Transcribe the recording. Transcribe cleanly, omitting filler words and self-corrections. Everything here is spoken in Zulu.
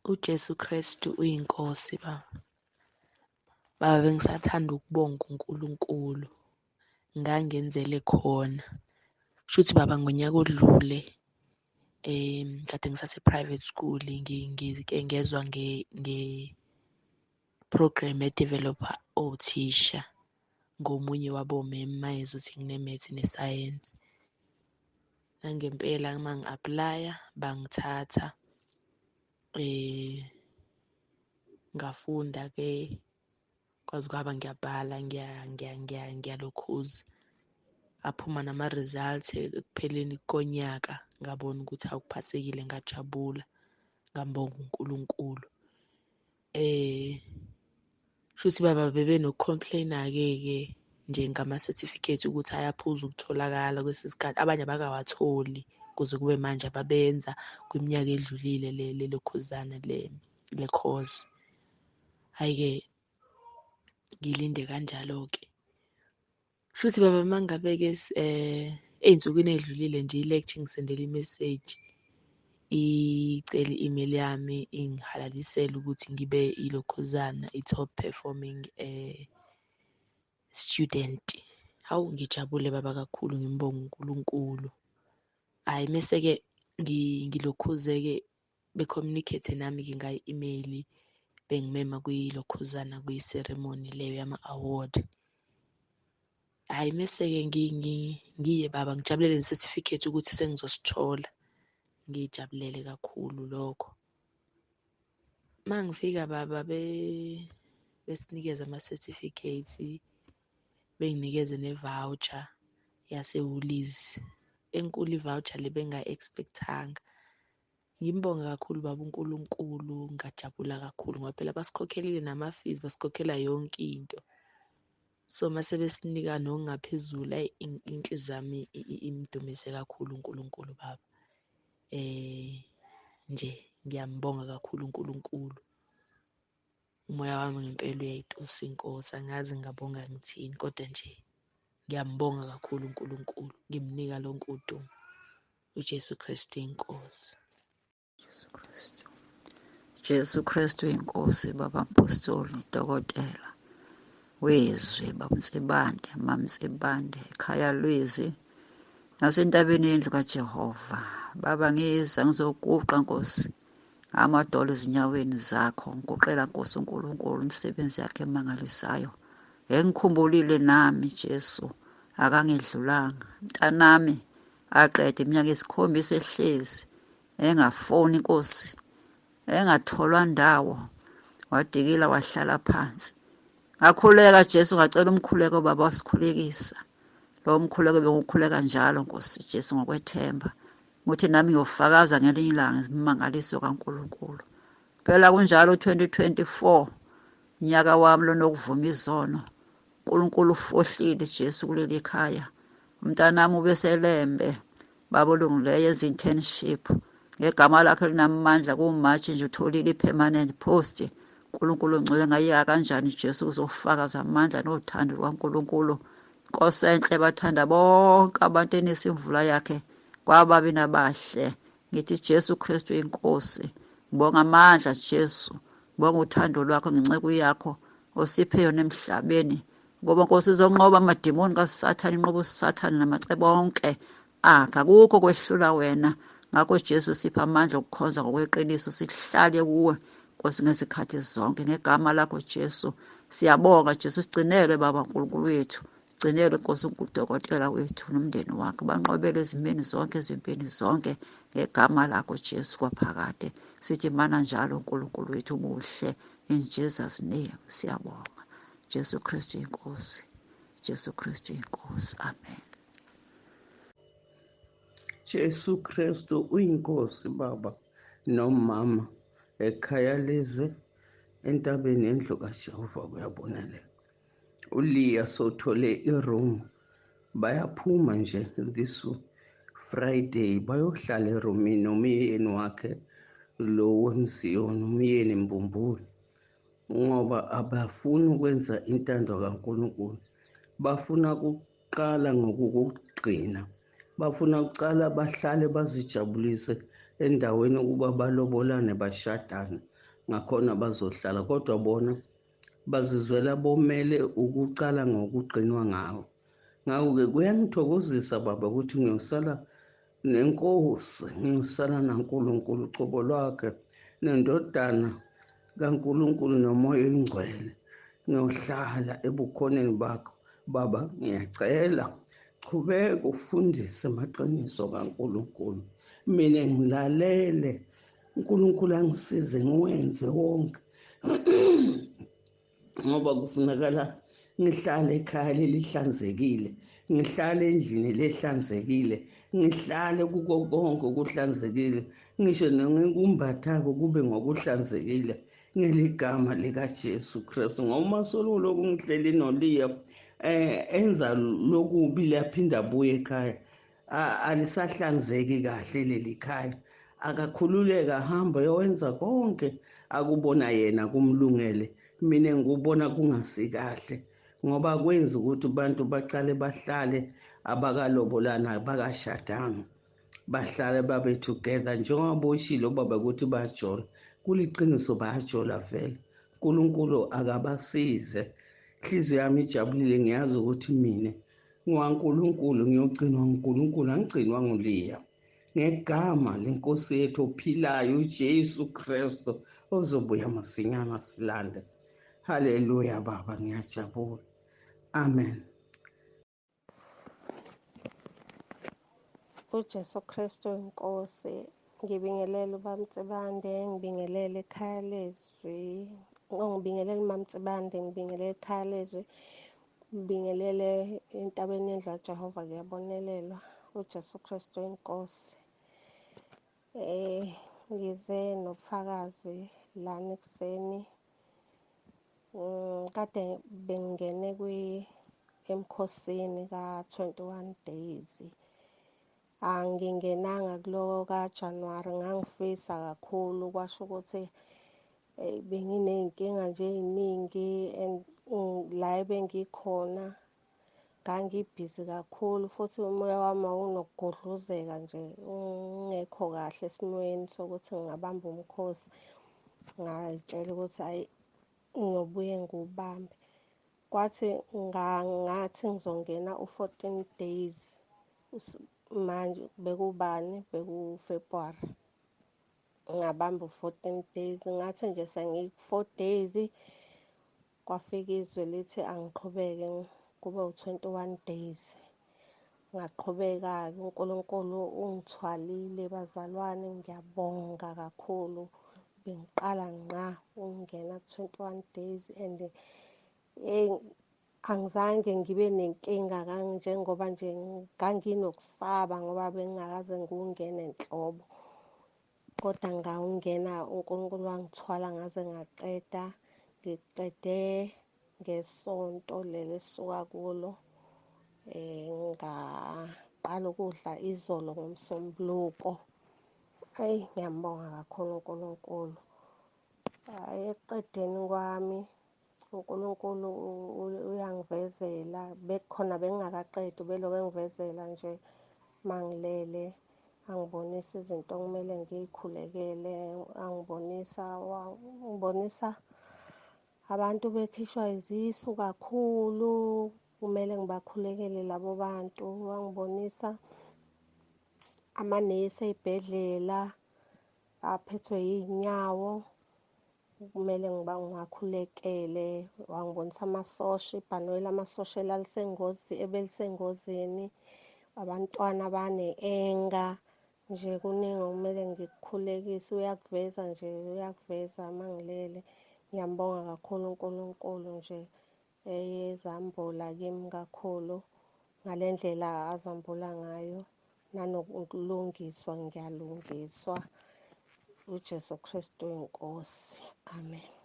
uJesu Kristu uyinkosi baba. Baba bengisathanda ukubonga uNkulunkulu. Ngangenzele khona. Kushuthi baba ngonyaka odlule kade ngisase-private school ngezwa nge-program edevelopha othisha ngomunye wabomema mayezothi ngine-maths ne-science. Nangempela uma ngi-aplaya bangithatha ngafunda-ke kwaze kwaba ngiyabhala ngiyalokhuza. Aphuma nama-results ekupheleni konyaka ngabona ukuthi awuphasekile ngajabula ngambonga uNkulunkulu. Shuthi baba bebenoku-complain-a-ke nje ngama-certificate ukuthi ayaphuza ukutholakala kwesinye isikhathi. Abanye abakawatholi kuze kube manje ababenza kwiminyaka edlulile lelokhuzana le-course. Hhayi-ke ngilinde kanjalo-ke. Shuthi baba mangabe-ke ey'nsukwini ey'dlulile nje i-lecture ingisendela i-message icela i-email yami ingihalalisela ukuthi ngibe ilokhuzana i-top performing student. Hawu ngijabule baba kakhulu ngimbonga uNkulunkulu. Hhayi mese-ke ngilokhuze-ke be-communicate nami-ke ngayi-email bengimema kwilokhuzana kwi-ceremony leyo yama-award. Hhayi mese-ke ngiye baba ngijabulele ne-certificate ukuthi sengizosithola. Ngiyijabulele kakhulu lokho. Mangifika baba besinikeza ama-certificates benginikeze ne-voucher yase-Woolies. Enkulu i-voucher le benga-expect-anga. Ngimbonge kakhulu baba uNkulunkulu ngajabula kakhulu ngoba phela basikhokhelile nama-fees, basikhokhela yonke into. So mase besinika nokungaphezulu ayi inhliziyo yami imdumise kakhulu uNkulunkulu baba. Nje ngiyambonga kakhulu uNkulunkulu. Umoya wami ngempela uyayitusa inkosi, angazi ngingabonga ngithini kodwa nje ngiyambonga kakhulu uNkulunkulu. Ngimnika lonke udumo. uJesu Kristu inkosi. Jesu Kristu inkosi, baba apostoli, dokotela weZwi, baba Mtsibande, mama Mtsibande, ekhaya leZwi nasentabeni yendlu kaJehova. Baba ngiza ngizoguqa Nkosi amadolo ezinyaweni zakho, ngikuqela Nkosi uNkulunkulu imisebenzi yakhe emangalisayo. Engikhumbulile nami Jesu akangidlulanga. Mntanami aqeda iminyaka 7 ehlezi engafoni Nkosi, engatholwa ndawo, wadikila wahlala phansi. Ngakhuleka Jesu, ngacela umkhuleko baba wasikhulekisa. Lo mkhuleko bengikhuleka njalo Nkosi Jesu ngokwethemba ukuthi nami ngiyofakaza ngelinye ilanga imimangaliso kaNkulunkulu. Phela kunjalo 2024 unyaka wami lonokuvuma izono. uNkulunkulu ufohlile Jesu kuleli ekhaya. Umntanami ubeselembe baba olungileyo yenza internship. Ngegama lakhe linamandla kuMatshi nje utholile i-permanent post. uNkulunkulu ongcwele ngayiya kanjani Jesu kuzofakaza amandla nothando lukaNkulunkulu. Nkosi enhle bathanda bonke abantu enesimvula yakhe kwababi nabahle. Ngithi Jesu Kristu inkosi. Ngibonga amandla Jesu. Ngibonga uthando lwakho ngenceku yakho osiphe yona emhlabeni. Ngoba Nkosi izonqoba amadimoni kaSathane, inqoba uSathane namacebo onke akhe. Akukho kwehlula wena. Ngakho Jesu sipha amandla okukhonza ngokweqiniso, sihlale kuwe Nkosi ngezikhathi zonke. Ngegama lakho Jesu siyabonga Jesu, sigcinele baba uNkulunkulu wethu. Sigcinele Nkosi udokotela wethu nomndeni wakhe. Banqobele ezimeni zonke, ezimpini zonke ngegama lakho Jesu kwaphakade. Sithi mana njalo uNkulunkulu wethu umuhle. In Jesus name siyabonga. Jesu Kristu inkosi. Jesu Kristu inkosi. Amen. Jesu Kristu uyinkosi baba nomama ekhaya leZwi entabeni yendlu kaJehova kuyabonakala. uLeah sothole iroom, bayaphuma nje this Friday bayohlala erumini nomyeni wakhe lo wemziyoni, umyeni Mbumbulu, ngoba abafuni ukwenza intando kaNkulunkulu. Bafuna ukuqala ngokugqina, bafuna ukuqala bahlale bazijabulise endaweni ukuba balobolane bashadane. ngakhona bazohlala, kodwa bona bazizwela bomele ukuqala ngokugqinwa ngawo. Ngakho-ke kuyangithokozisa baba ukuthi ngiyosala nenkosi, ngiyosala naNkulunkulu ucobo lwakhe nendodana kaNkulunkulu nomoya oyingcwele. Ngiyohlala ebukhoneni bakho. Baba, ngiyacela chubeka ufundise amaqiniso kaNkulunkulu. Mina ngilalele, uNkulunkulu angisize ngiwenze wonke ngoba kufunakala ngihlale ekhaya lelihlanzekile, ngihlale endlini lehlanzekile, ngihlale kuko konke okuhlanzekile, ngisho nengikumbathako kube ngokuhlanzekile ngeligama likaJesu Kristu. Ngoba soloku ngihleli noLiya enza lokubi laphinda abuye ekhaya, alisahlanzeki kahle leli khaya. Akakhululeka ahambe yowenza konke akubona yena kumlungele. Mina ngikubona kungasikahle ngoba kwenza ukuthi abantu bacale bahlale abakalobolana abakashadanga bahlale babe together njengoba boshilo baba ukuthi bayajola. Kuliqiniso bayajola vele. uNkulunkulu akabasize. Inhliziyo yami ijabulile ngiyazi ukuthi mina ngwaNkulunkulu ngiyogcinwa nguNkulunkulu, angigcinwa nguLiya. Ngegama lenkosi yethu ophilayo uJesu Kristu ozobuya masinyana silande. Haleluya baba, ngiyajabula. Amen. uJesu Kristu inkosi, ngibingelele uBamtsibande, ngibingelele ekhaya leZwi, ngibingelele uMamtsibande, ngibingelele ekhaya leZwi, ngibingelele entabeni endlu kaJehova kuyabonelelwa. uJesu Kristu inkosi. Ngize nobufakazi lana ekuseni. Kade bengingene emkhosini ka-21 days. Angingenanga kulo kaJanuwari, ngangifisa kakhulu, kwasho ukuthi benginey'nkinga nje ey'ningi and la ebengikhona ngangibhizi kakhulu, futhi umoya wami wawunokugodluzeka nje, ungekho kahle esimweni sokuthi ngingabamba umkhosi. Ngay'tshela ukuthi hhayi, ngiyobuye ngiwubambe. Kwathi ngathi ngizongena u-14 days, manje bekubani? BekuFebruwari. Ngabamba u-14 days, ngathi nje sengiku-4 days, kwafika izwi lithi angiqhubeke kube u-21 days. Ngaqhubeka-ke, uNkulunkulu ungithwalile bazalwane, ngiyabonga kakhulu. Bengiqala ngqa ukungena ku-21 days and angizange ngibe nenkinga njengoba nje nganginokusaba ngoba bengingakaze ngiwungene nhlobo. Kodwa ngawungena, uNkulunkulu wangithwala ngaze ngaqeda. Ngiqede ngesonto leli esisuka kulo. Ngaqala ukudla izolo ngoMsombuluko. Eyi, ngiyambonga kakhulu uNkulunkulu. Ekuqedeni kwami uNkulunkulu uyangivezela. Bekukhona bengingakaqedi, ubelokhu engivezela nje mangilele, angibonisa izinto okumele ngikhulekele, ngibonisa abantu bekhishwa izisu kakhulu, kumele ngibakhulekele labo bantu. Wangibonisa amanesi ey'bhedlela aphethwe yiy'nyawo, kumele ngiwakhulekele. Wangibonisa amasosha, ibhanoyi lamasosha ebelisengozini, abantwana abane-enga, nje kuningi okumele ngikukhulekise. Uyakuveza nje, uyakuveza mangilele. Ngiyambonga kakhulu uNkulunkulu nje ezambula kimi kakhulu ngale ndlela azambula ngayo, nanokulungiswa ngiyalungiswa. uJesu Kristu inkosi. Amen.